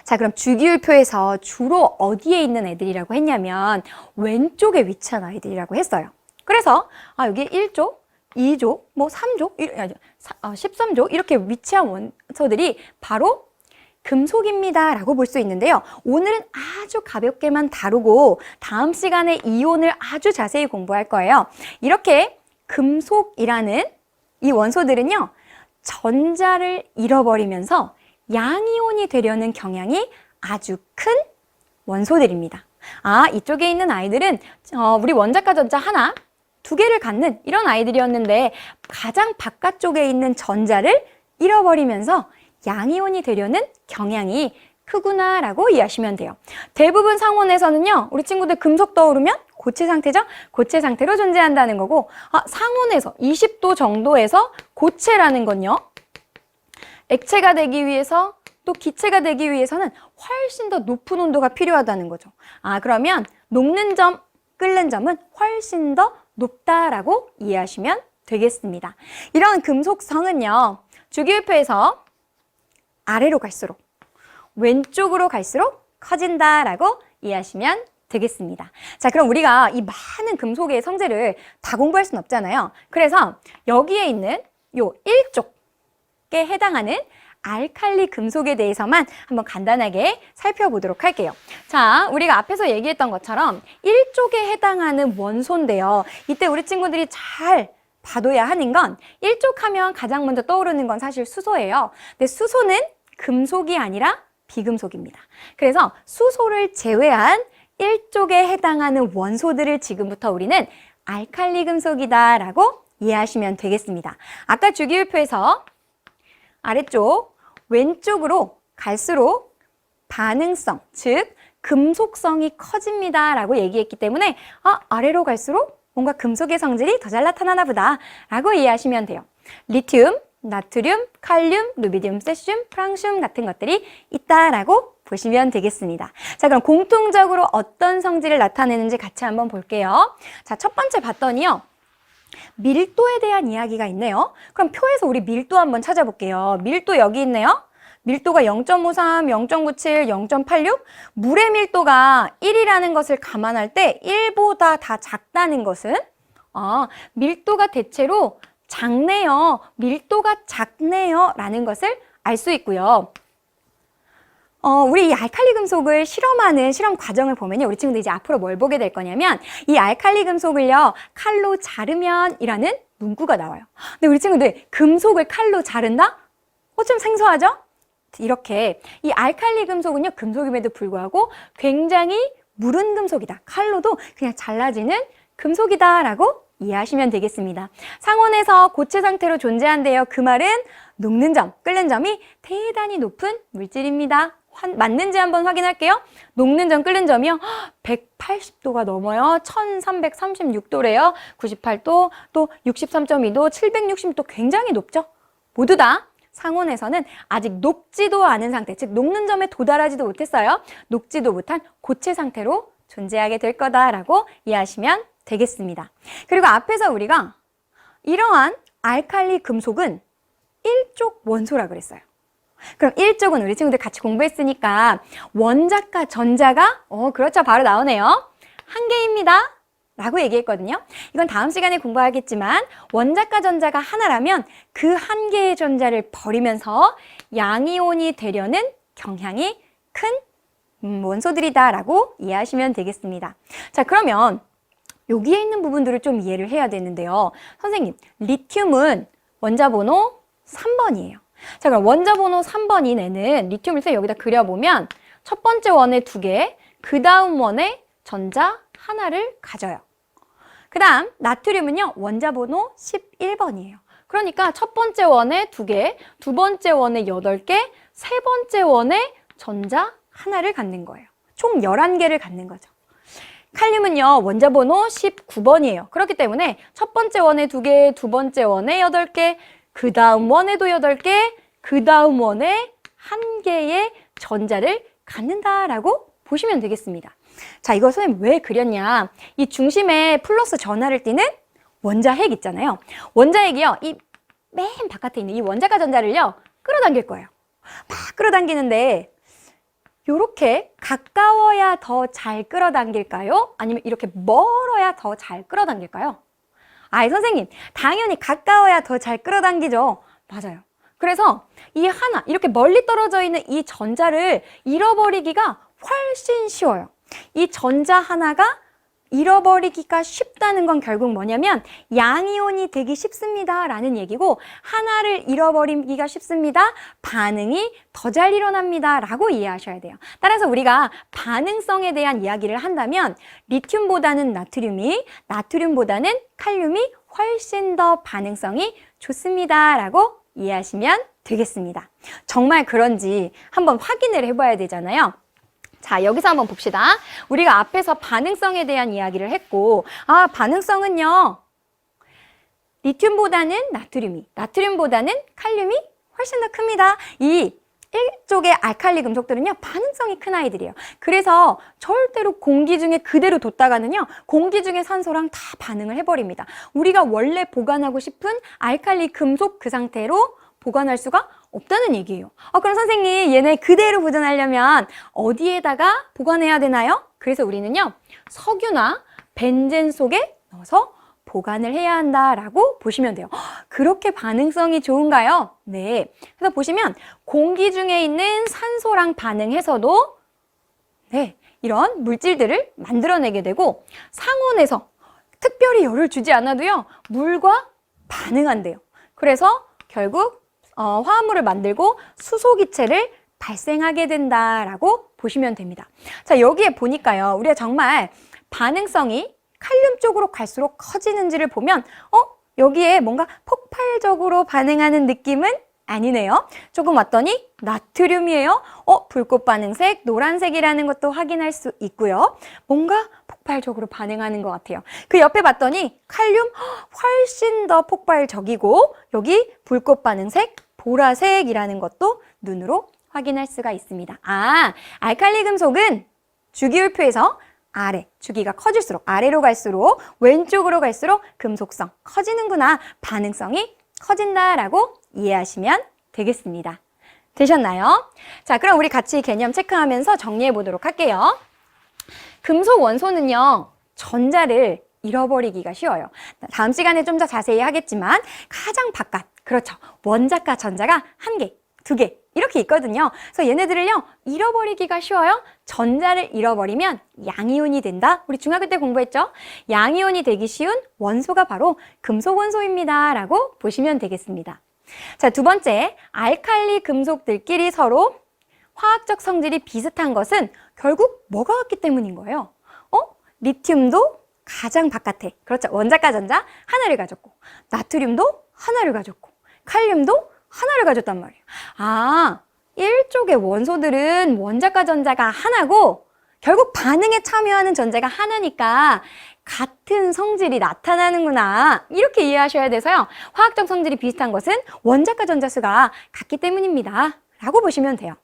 자, 그럼 주기율표에서 주로 어디에 있는 애들이라고 했냐면 왼쪽에 위치한 아이들이라고 했어요. 그래서 여기 1족, 2족, 뭐 3족, 13족 이렇게 위치한 원소들이 바로 금속입니다 라고 볼 수 있는데요. 오늘은 아주 가볍게만 다루고 다음 시간에 이온을 아주 자세히 공부할 거예요. 이렇게 금속이라는 이 원소들은요, 전자를 잃어버리면서 양이온이 되려는 경향이 아주 큰 원소들입니다. 이쪽에 있는 아이들은 우리 원자과 전자 하나, 두 개를 갖는 이런 아이들이었는데 가장 바깥쪽에 있는 전자를 잃어버리면서 양이온이 되려는 경향이 크구나라고 이해하시면 돼요. 대부분 상온에서는요, 우리 친구들 금속 떠오르면 고체 상태죠? 고체 상태로 존재한다는 거고, 상온에서 20도 정도에서 고체라는 건요, 액체가 되기 위해서 또 기체가 되기 위해서는 훨씬 더 높은 온도가 필요하다는 거죠. 그러면 녹는 점, 끓는 점은 훨씬 더 높다라고 이해하시면 되겠습니다. 이런 금속성은요, 주기율표에서 아래로 갈수록, 왼쪽으로 갈수록 커진다라고 이해하시면 되겠습니다. 자, 그럼 우리가 이 많은 금속의 성질을 다 공부할 수는 없잖아요. 그래서 여기에 있는 요 1쪽에 해당하는 알칼리 금속에 대해서만 한번 간단하게 살펴보도록 할게요. 자, 우리가 앞에서 얘기했던 것처럼 1쪽에 해당하는 원소인데요. 이때 우리 친구들이 잘 봐둬야 하는 건 1쪽 하면 가장 먼저 떠오르는 건 사실 수소예요. 근데 수소는 금속이 아니라 비금속입니다. 그래서 수소를 제외한 1쪽에 해당하는 원소들을 지금부터 우리는 알칼리 금속이다라고 이해하시면 되겠습니다. 아까 주기율표에서 아래쪽 왼쪽으로 갈수록 반응성, 즉 금속성이 커집니다라고 얘기했기 때문에 아래로 갈수록 뭔가 금속의 성질이 더 잘 나타나나 보다 라고 이해하시면 돼요. 리튬, 나트륨, 칼륨, 루비디움, 세슘, 프랑슘 같은 것들이 있다라고 보시면 되겠습니다. 자, 그럼 공통적으로 어떤 성질을 나타내는지 같이 한번 볼게요. 자, 첫 번째 봤더니요, 밀도에 대한 이야기가 있네요. 그럼 표에서 우리 밀도 한번 찾아볼게요. 밀도 여기 있네요. 밀도가 0.53, 0.97, 0.86. 물의 밀도가 1이라는 것을 감안할 때 1보다 다 작다는 것은 밀도가 대체로 작네요. 밀도가 작네요. 라는 것을 알 수 있고요. 우리 이 알칼리 금속을 실험하는 실험 과정을 보면요, 우리 친구들 이제 앞으로 뭘 보게 될 거냐면 이 알칼리 금속을요, 칼로 자르면 이라는 문구가 나와요. 근데 우리 친구들 금속을 칼로 자른다? 좀 생소하죠? 이렇게 이 알칼리 금속은요, 금속임에도 불구하고 굉장히 무른 금속이다. 칼로도 그냥 잘라지는 금속이다라고 이해하시면 되겠습니다. 상온에서 고체 상태로 존재한대요. 그 말은 녹는 점, 끓는 점이 대단히 높은 물질입니다. 맞는지 한번 확인할게요. 녹는 점, 끓는 점이요, 180도가 넘어요. 1336도래요. 98도, 또 63.2도, 760도 굉장히 높죠? 모두 다 상온에서는 아직 녹지도 않은 상태, 즉 녹는 점에 도달하지도 못했어요. 녹지도 못한 고체 상태로 존재하게 될 거다라고 이해하시면 되겠습니다. 그리고 앞에서 우리가 이러한 알칼리 금속은 1쪽 원소라 그랬어요. 그럼 1쪽은 우리 친구들 같이 공부했으니까 원자과 전자가 그렇죠, 바로 나오네요. 한 개입니다 라고 얘기했거든요. 이건 다음 시간에 공부하겠지만 원자과 전자가 하나라면 그 한 개의 전자를 버리면서 양이온이 되려는 경향이 큰 원소들이다 라고 이해하시면 되겠습니다. 자, 그러면 여기에 있는 부분들을 좀 이해를 해야 되는데요. 선생님, 리튬은 원자번호 3번이에요. 자, 그럼 원자번호 3번인 애는 리튬을 여기다 그려보면 첫 번째 원에 2개, 그 다음 원에 전자 하나를 가져요. 그 다음 나트륨은요, 원자번호 11번이에요. 그러니까 첫 번째 원에 2개, 두 번째 원에 8개, 세 번째 원에 전자 하나를 갖는 거예요. 총 11개를 갖는 거죠. 칼륨은요, 원자번호 19번이에요. 그렇기 때문에 첫 번째 원에 2개, 두 번째 원에 8개, 그 다음 원에도 8개, 그 다음 원에 1개의 전자를 갖는다라고 보시면 되겠습니다. 자, 이거 선생님 왜 그렸냐? 이 중심에 플러스 전하를 띠는 원자핵 있잖아요. 원자핵이요, 이 맨 바깥에 있는 이 원자과 전자를요, 끌어당길 거예요. 막 끌어당기는데 이렇게 가까워야 더 잘 끌어당길까요? 아니면 이렇게 멀어야 더 잘 끌어당길까요? 선생님, 당연히 가까워야 더 잘 끌어당기죠. 맞아요. 그래서 이 하나, 이렇게 멀리 떨어져 있는 이 전자를 잃어버리기가 훨씬 쉬워요. 이 전자 하나가 잃어버리기가 쉽다는 건 결국 뭐냐면 양이온이 되기 쉽습니다 라는 얘기고, 하나를 잃어버리기가 쉽습니다, 반응이 더 잘 일어납니다 라고 이해하셔야 돼요. 따라서 우리가 반응성에 대한 이야기를 한다면 리튬보다는 나트륨이, 나트륨보다는 칼륨이 훨씬 더 반응성이 좋습니다 라고 이해하시면 되겠습니다. 정말 그런지 한번 확인을 해봐야 되잖아요. 자, 여기서 한번 봅시다. 우리가 앞에서 반응성에 대한 이야기를 했고, 반응성은요, 리튬보다는 나트륨이, 나트륨보다는 칼륨이 훨씬 더 큽니다. 이 일쪽의 알칼리 금속들은요, 반응성이 큰 아이들이에요. 그래서 절대로 공기 중에 그대로 뒀다가는요, 공기 중에 산소랑 다 반응을 해버립니다. 우리가 원래 보관하고 싶은 알칼리 금속 그 상태로 보관할 수가 없다는 얘기예요. 그럼 선생님, 얘네 그대로 보존하려면 어디에다가 보관해야 되나요? 그래서 우리는요, 석유나 벤젠 속에 넣어서 보관을 해야 한다라고 보시면 돼요. 그렇게 반응성이 좋은가요? 네. 그래서 보시면 공기 중에 있는 산소랑 반응해서도 이런 물질들을 만들어내게 되고, 상온에서 특별히 열을 주지 않아도요, 물과 반응한대요. 그래서 결국 화합물을 만들고 수소기체를 발생하게 된다라고 보시면 됩니다. 자, 여기에 보니까요, 우리가 정말 반응성이 칼륨 쪽으로 갈수록 커지는지를 보면 여기에 뭔가 폭발적으로 반응하는 느낌은 아니네요. 조금 왔더니 나트륨이에요. 불꽃 반응색, 노란색이라는 것도 확인할 수 있고요. 뭔가 폭발적으로 반응하는 것 같아요. 그 옆에 봤더니 칼륨 훨씬 더 폭발적이고, 여기 불꽃 반응색, 보라색이라는 것도 눈으로 확인할 수가 있습니다. 알칼리 금속은 주기율표에서 아래, 주기가 커질수록, 아래로 갈수록, 왼쪽으로 갈수록 금속성 커지는구나, 반응성이 커진다라고 이해하시면 되겠습니다. 되셨나요? 자, 그럼 우리 같이 개념 체크하면서 정리해 보도록 할게요. 금속 원소는요, 전자를 잃어버리기가 쉬워요. 다음 시간에 좀 더 자세히 하겠지만 가장 바깥, 그렇죠, 원자과 전자가 한 개, 두 개 이렇게 있거든요. 그래서 얘네들을요, 잃어버리기가 쉬워요. 전자를 잃어버리면 양이온이 된다. 우리 중학교 때 공부했죠? 양이온이 되기 쉬운 원소가 바로 금속 원소입니다 라고 보시면 되겠습니다. 자, 두 번째, 알칼리 금속들끼리 서로 화학적 성질이 비슷한 것은 결국 뭐가 같기 때문인 거예요? 리튬도 가장 바깥에, 그렇죠, 원자과 전자 하나를 가졌고, 나트륨도 하나를 가졌고, 칼륨도 하나를 가졌단 말이에요. 일쪽의 원소들은 원자과 전자가 하나고 결국 반응에 참여하는 전자가 하나니까 같은 성질이 나타나는구나, 이렇게 이해하셔야 돼서요, 화학적 성질이 비슷한 것은 원자과 전자 수가 같기 때문입니다 라고 보시면 돼요.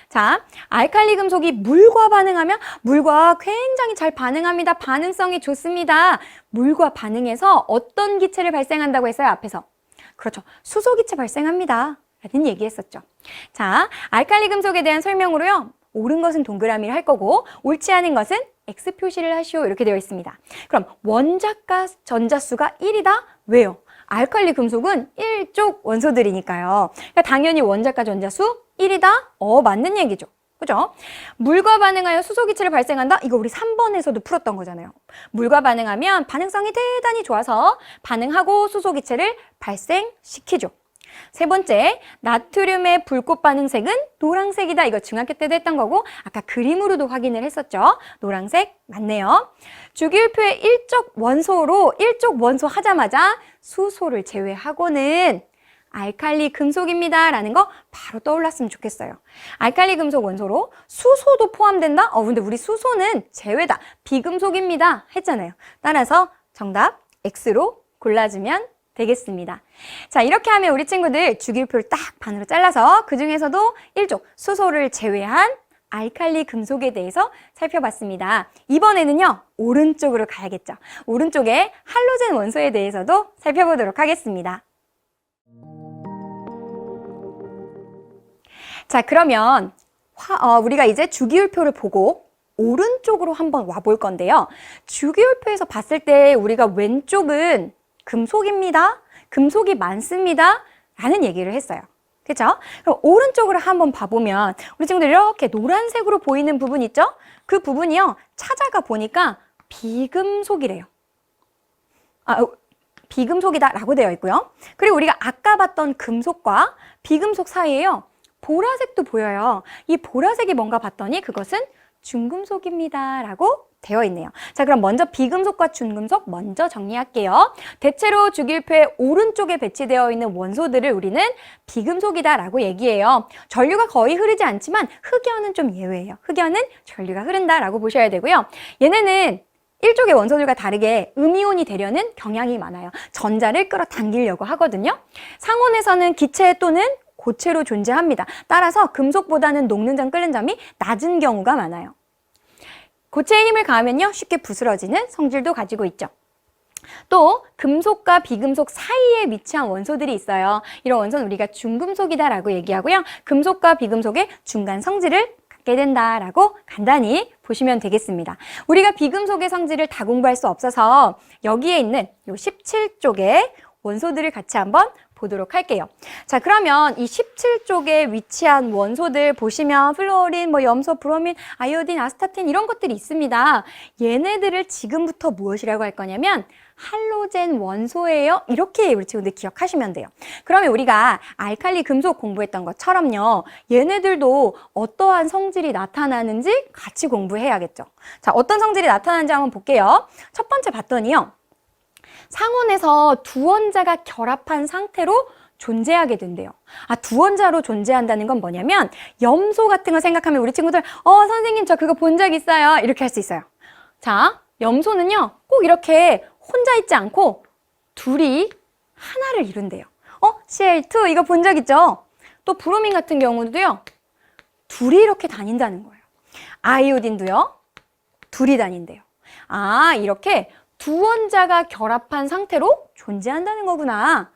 자, 알칼리 금속이 물과 반응하면 물과 굉장히 잘 반응합니다. 반응성이 좋습니다. 물과 반응해서 어떤 기체를 발생한다고 했어요, 앞에서? 그렇죠, 수소기체 발생합니다 라는 얘기했었죠. 자, 알칼리 금속에 대한 설명으로요, 옳은 것은 동그라미를 할 거고 옳지 않은 것은 X 표시를 하시오, 이렇게 되어 있습니다. 그럼 원자과 전자수가 1이다? 왜요? 알칼리 금속은 일족 원소들이니까요. 그러니까 당연히 원자과 전자수 1이다? 맞는 얘기죠. 그죠? 물과 반응하여 수소기체를 발생한다? 이거 우리 3번에서도 풀었던 거잖아요. 물과 반응하면 반응성이 대단히 좋아서 반응하고 수소기체를 발생시키죠. 세 번째, 나트륨의 불꽃 반응색은 노란색이다. 이거 중학교 때도 했던 거고 아까 그림으로도 확인을 했었죠. 노란색 맞네요. 주기율표의 일족 원소 하자마자 수소를 제외하고는 알칼리 금속입니다 라는 거 바로 떠올랐으면 좋겠어요. 알칼리 금속 원소로 수소도 포함된다? 근데 우리 수소는 제외다, 비금속입니다 했잖아요. 따라서 정답 X로 골라주면 되겠습니다. 자, 이렇게 하면 우리 친구들 주기율표를 딱 반으로 잘라서 그 중에서도 일족 수소를 제외한 알칼리 금속에 대해서 살펴봤습니다. 이번에는요, 오른쪽으로 가야겠죠. 오른쪽에 할로젠 원소에 대해서도 살펴보도록 하겠습니다. 자, 그러면 우리가 이제 주기율표를 보고 오른쪽으로 한번 와볼 건데요. 주기율표에서 봤을 때 우리가 왼쪽은 금속입니다, 금속이 많습니다 라는 얘기를 했어요. 그렇죠? 그럼 오른쪽으로 한번 봐보면 우리 친구들 이렇게 노란색으로 보이는 부분 있죠? 그 부분이요, 찾아가 보니까 비금속이래요. 비금속이다라고 되어 있고요. 그리고 우리가 아까 봤던 금속과 비금속 사이에요. 보라색도 보여요. 이 보라색이 뭔가 봤더니 그것은 중금속입니다라고 되어 있네요. 자, 그럼 먼저 비금속과 중금속 먼저 정리할게요. 대체로 주기율표의 오른쪽에 배치되어 있는 원소들을 우리는 비금속이다라고 얘기해요. 전류가 거의 흐르지 않지만 흑연은 좀 예외예요. 흑연은 전류가 흐른다라고 보셔야 되고요. 얘네는 일족의 원소들과 다르게 음이온이 되려는 경향이 많아요. 전자를 끌어당기려고 하거든요. 상온에서는 기체 또는 고체로 존재합니다. 따라서 금속보다는 녹는 점, 끓는 점이 낮은 경우가 많아요. 고체에 힘을 가하면요, 쉽게 부스러지는 성질도 가지고 있죠. 또 금속과 비금속 사이에 위치한 원소들이 있어요. 이런 원소는 우리가 중금속이다라고 얘기하고요. 금속과 비금속의 중간 성질을 갖게 된다라고 간단히 보시면 되겠습니다. 우리가 비금속의 성질을 다 공부할 수 없어서 여기에 있는 요 17쪽의 원소들을 같이 한번 보도록 할게요. 자, 그러면 이 17쪽에 위치한 원소들 보시면 플루오린, 염소, 브로민, 아이오딘, 아스타틴 이런 것들이 있습니다. 얘네들을 지금부터 무엇이라고 할 거냐면 할로젠 원소예요. 이렇게 우리 친구들 기억하시면 돼요. 그러면 우리가 알칼리 금속 공부했던 것처럼요. 얘네들도 어떠한 성질이 나타나는지 같이 공부해야겠죠. 자, 어떤 성질이 나타나는지 한번 볼게요. 첫 번째 봤더니요. 상온에서 두 원자가 결합한 상태로 존재하게 된대요. 두 원자로 존재한다는 건 뭐냐면 염소 같은 거 생각하면 우리 친구들 선생님 저 그거 본 적 있어요. 이렇게 할 수 있어요. 자, 염소는요. 꼭 이렇게 혼자 있지 않고 둘이 하나를 이룬대요. Cl2 이거 본 적 있죠? 또 브로민 같은 경우도요. 둘이 이렇게 다닌다는 거예요. 아이오딘도요. 둘이 다닌대요. 이렇게 두 원자가 결합한 상태로 존재한다는 거구나.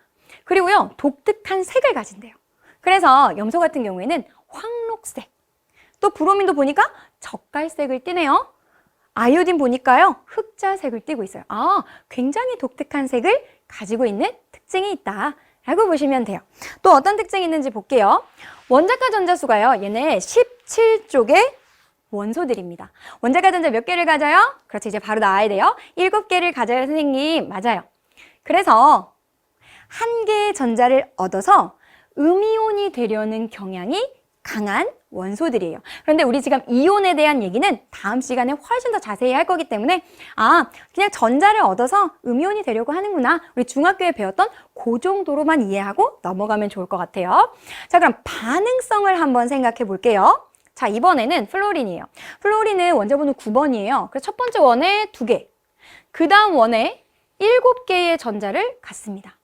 그리고요, 독특한 색을 가진대요. 그래서 염소 같은 경우에는 황록색. 또 브로민도 보니까 젓갈색을 띠네요. 아이오딘 보니까요, 흑자색을 띠고 있어요. 굉장히 독특한 색을 가지고 있는 특징이 있다라고 보시면 돼요. 또 어떤 특징이 있는지 볼게요. 원자과 전자수가요, 얘네 17쪽의 원소들입니다. 원자과 전자 몇 개를 가져요? 그렇죠. 이제 바로 나와야 돼요. 7개를 가져요, 선생님. 맞아요. 그래서 한 개의 전자를 얻어서 음이온이 되려는 경향이 강한 원소들이에요. 그런데 우리 지금 이온에 대한 얘기는 다음 시간에 훨씬 더 자세히 할 거기 때문에 그냥 전자를 얻어서 음이온이 되려고 하는구나. 우리 중학교에 배웠던 그 정도로만 이해하고 넘어가면 좋을 것 같아요. 자, 그럼 반응성을 한번 생각해 볼게요. 자, 이번에는 플로린이에요. 플로린은 원자번호 9번이에요. 그래서 첫 번째 원에 2개, 그 다음 원에 7개의 전자를 갖습니다.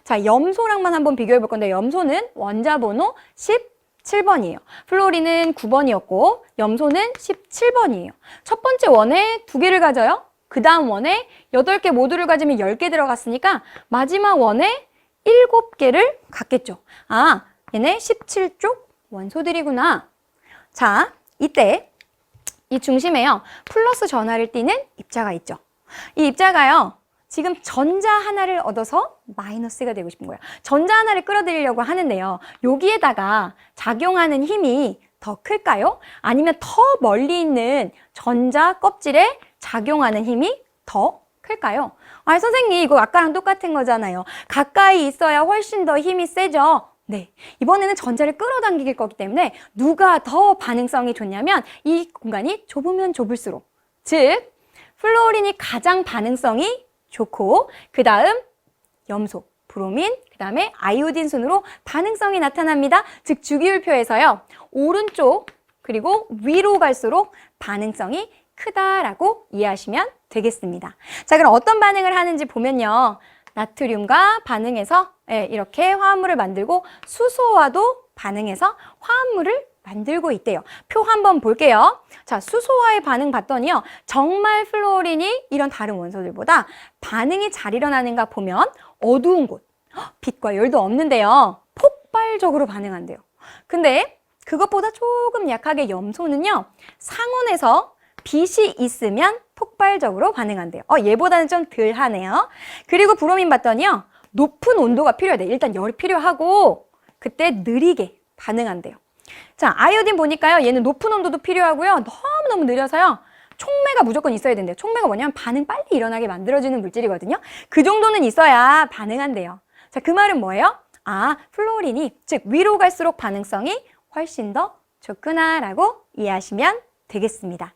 자, 염소랑만 한번 비교해 볼 건데 염소는 원자번호 17번이에요. 플로린은 9번이었고 염소는 17번이에요. 첫 번째 원에 2개를 가져요. 그 다음 원에 8개 모두를 가지면 10개 들어갔으니까 마지막 원에 7개를 갖겠죠. 얘네 17쪽 원소들이구나. 자, 이때 이 중심에요. 플러스 전하를 띠는 입자가 있죠. 이 입자가요. 지금 전자 하나를 얻어서 마이너스가 되고 싶은 거예요. 전자 하나를 끌어들이려고 하는데요. 여기에다가 작용하는 힘이 더 클까요? 아니면 더 멀리 있는 전자 껍질에 작용하는 힘이 더 클까요? 선생님 이거 아까랑 똑같은 거잖아요. 가까이 있어야 훨씬 더 힘이 세죠. 네, 이번에는 전자를 끌어당길 거기 때문에 누가 더 반응성이 좋냐면 이 공간이 좁으면 좁을수록, 즉 플루오린이 가장 반응성이 좋고 그 다음 염소, 브로민, 그 다음에 아이오딘 순으로 반응성이 나타납니다. 즉 주기율표에서요, 오른쪽 그리고 위로 갈수록 반응성이 크다라고 이해하시면 되겠습니다. 자, 그럼 어떤 반응을 하는지 보면요. 나트륨과 반응해서 이렇게 화합물을 만들고 수소와도 반응해서 화합물을 만들고 있대요. 표 한번 볼게요. 자, 수소와의 반응 봤더니요. 정말 플루오린이 이런 다른 원소들보다 반응이 잘 일어나는가 보면 어두운 곳, 빛과 열도 없는데요. 폭발적으로 반응한대요. 근데 그것보다 조금 약하게 염소는요. 상온에서 빛이 있으면 폭발적으로 반응한대요. 얘보다는 좀 덜하네요. 그리고 브로민 봤더니요. 높은 온도가 필요해요. 일단 열이 필요하고 그때 느리게 반응한대요. 자, 아이오딘 보니까요. 얘는 높은 온도도 필요하고요. 너무너무 느려서요. 촉매가 무조건 있어야 된대요. 촉매가 뭐냐면 반응 빨리 일어나게 만들어주는 물질이거든요. 그 정도는 있어야 반응한대요. 자, 그 말은 뭐예요? 아, 플로린이, 즉 위로 갈수록 반응성이 훨씬 더 좋구나라고 이해하시면 되겠습니다.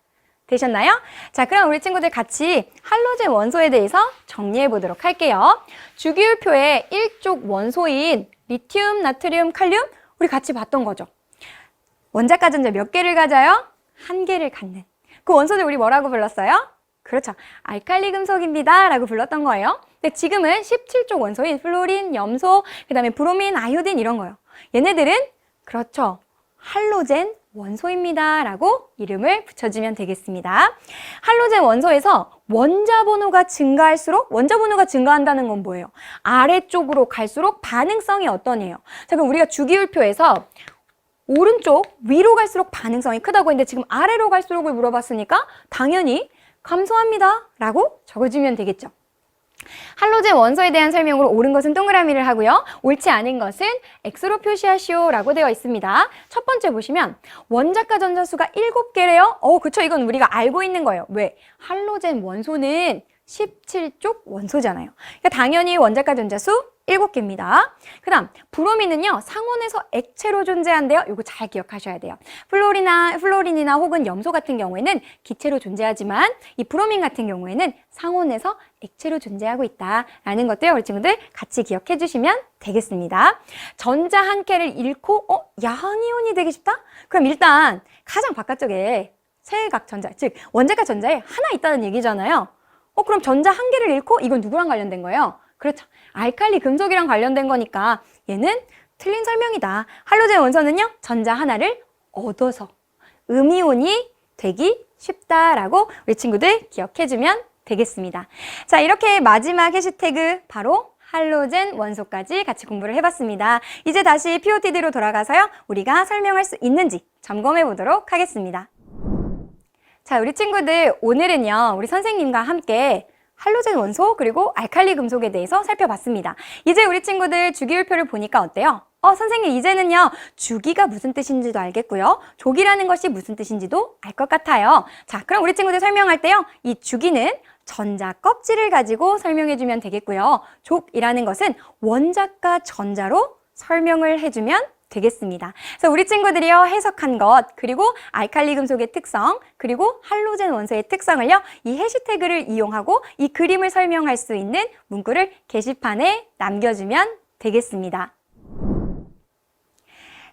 되셨나요? 자, 그럼 우리 친구들 같이 할로젠 원소에 대해서 정리해 보도록 할게요. 주기율표의 1족 원소인 리튬, 나트륨, 칼륨 우리 같이 봤던 거죠. 원자가 전자 몇 개를 가져요? 한 개를 갖는. 그 원소들 우리 뭐라고 불렀어요? 그렇죠. 알칼리 금속입니다 라고 불렀던 거예요. 근데 지금은 17족 원소인 플로린, 염소, 그 다음에 브로민, 아이오딘 이런 거예요. 얘네들은 그렇죠. 할로젠 원소입니다 라고 이름을 붙여주면 되겠습니다. 할로젠 원소에서 원자 번호가 증가할수록, 원자 번호가 증가한다는 건 뭐예요? 아래쪽으로 갈수록 반응성이 어떠냐요? 자, 그럼 우리가 주기율표에서 오른쪽 위로 갈수록 반응성이 크다고 했는데 지금 아래로 갈수록을 물어봤으니까 당연히 감소합니다 라고 적어주면 되겠죠. 할로젠 원소에 대한 설명으로 옳은 것은 동그라미를 하고요. 옳지 않은 것은 X로 표시하시오 라고 되어 있습니다. 첫 번째 보시면 원자가 전자수가 7개래요. 그쵸. 이건 우리가 알고 있는 거예요. 왜? 할로젠 원소는 17족 원소잖아요. 그러니까 당연히 원자가 전자수 7개입니다. 그 다음 브로민은요. 상온에서 액체로 존재한대요. 이거 잘 기억하셔야 돼요. 플로린이나 혹은 염소 같은 경우에는 기체로 존재하지만 이 브로민 같은 경우에는 상온에서 액체로 존재하고 있다라는 것들 우리 친구들 같이 기억해 주시면 되겠습니다. 전자 한 개를 잃고 야한이온이 되고 싶다? 그럼 일단 가장 바깥쪽에 세각 전자, 즉 원자가 전자에 하나 있다는 얘기잖아요. 그럼 전자 한 개를 잃고 이건 누구랑 관련된 거예요? 그렇죠. 알칼리 금속이랑 관련된 거니까 얘는 틀린 설명이다. 할로젠 원소는요. 전자 하나를 얻어서 음이온이 되기 쉽다라고 우리 친구들 기억해주면 되겠습니다. 자, 이렇게 마지막 해시태그 바로 할로젠 원소까지 같이 공부를 해봤습니다. 이제 다시 POTD로 돌아가서요. 우리가 설명할 수 있는지 점검해 보도록 하겠습니다. 자, 우리 친구들 오늘은요. 우리 선생님과 함께 할로젠 원소 그리고 알칼리 금속에 대해서 살펴봤습니다. 이제 우리 친구들 주기율표를 보니까 어때요? 선생님 이제는요. 주기가 무슨 뜻인지도 알겠고요. 족이라는 것이 무슨 뜻인지도 알 것 같아요. 자, 그럼 우리 친구들 설명할 때요. 이 주기는 전자 껍질을 가지고 설명해주면 되겠고요. 족이라는 것은 원자과 전자로 설명을 해주면 되겠습니다. 그래서 우리 친구들이요 해석한 것 그리고 알칼리 금속의 특성 그리고 할로젠 원소의 특성을요 이 해시태그를 이용하고 이 그림을 설명할 수 있는 문구를 게시판에 남겨주면 되겠습니다.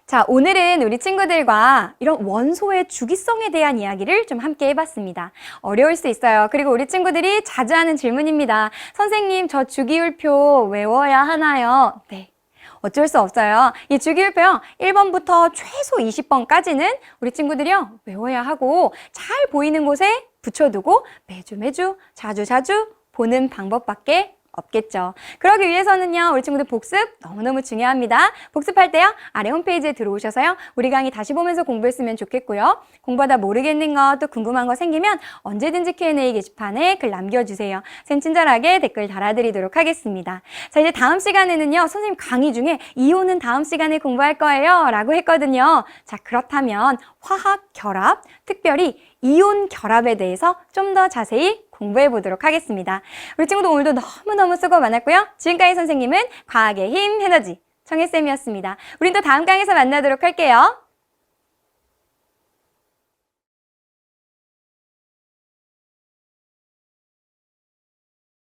자, 오늘은 우리 친구들과 이런 원소의 주기성에 대한 이야기를 좀 함께 해봤습니다. 어려울 수 있어요. 그리고 우리 친구들이 자주 하는 질문입니다. 선생님, 저 주기율표 외워야 하나요? 네. 어쩔 수 없어요. 이 주기율표요. 1번부터 최소 20번까지는 우리 친구들이요. 외워야 하고 잘 보이는 곳에 붙여두고 매주 자주 보는 방법밖에 없겠죠. 그러기 위해서는요. 우리 친구들 복습 너무너무 중요합니다. 복습할 때요. 아래 홈페이지에 들어오셔서요. 우리 강의 다시 보면서 공부했으면 좋겠고요. 공부하다 모르겠는 거 또 궁금한 거 생기면 언제든지 Q&A 게시판에 글 남겨주세요. 쌤 친절하게 댓글 달아드리도록 하겠습니다. 자, 이제 다음 시간에는요. 선생님 강의 중에 이온은 다음 시간에 공부할 거예요. 라고 했거든요. 자, 그렇다면 화학 결합, 특별히 이온 결합에 대해서 좀 더 자세히 공부해 보도록 하겠습니다. 우리 친구들 오늘도 너무너무 수고 많았고요. 지금까지 선생님은 과학의 힘 에너지 정혜쌤이었습니다. 우린 또 다음 강의에서 만나도록 할게요.